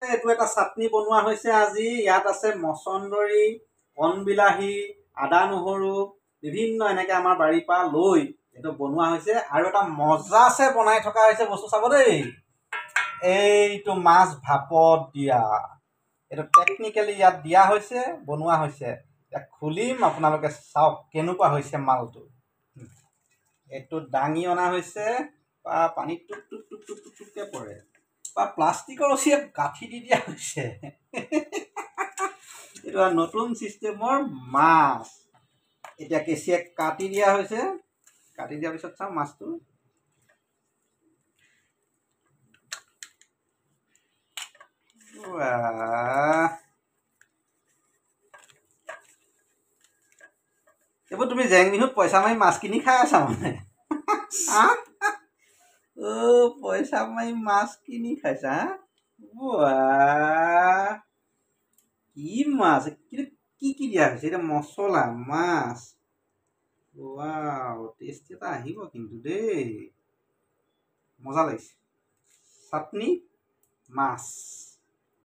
এইটো এটা চাটনি বনোৱা হৈছে আজি। ইয়াত আছে মচন্দৰী, কণবিলাহী, আদা নহৰু বিভিন্ন এনেকৈ আমাৰ বাৰীৰ পৰা লৈ এইটো বনোৱা হৈছে। আৰু এটা মজাছে বনাই থকা হৈছে বস্তু চাব দেই। এইটো মাছ ভাপত দিয়া, এইটো টেকনিকেলি ইয়াত দিয়া হৈছে, বনোৱা হৈছে। এতিয়া খুলিম, আপোনালোকে চাওক কেনেকুৱা হৈছে মালটো। এইটো দাঙি অনা হৈছে, বা পানীত টুক টুক টুক টুক টুক টুককৈ পৰে, বা প্লাষ্টিকৰ ৰছীয়ে গাঁঠি দি দিয়া হৈছে। এইটো নতুন ছিষ্টেমৰ মাছ। এতিয়া কেঁচিয়ে কাটি দিয়া হৈছে, কাটি দিয়াৰ পিছত চাওঁ মাছটো। এইবোৰ তুমি জেং বিহুত পইচা মাৰি মাছ কিনি খাই আছা মানে? পইচা মাৰি মাছ কিনি খাইছা? কি মাছ? কিন্তু কি কি দিয়া হৈছে? এতিয়া মছলা, মাছ, টেষ্ট এটা আহিব কিন্তু দেই, মজা লাগিছে। চাটনি, মাছ।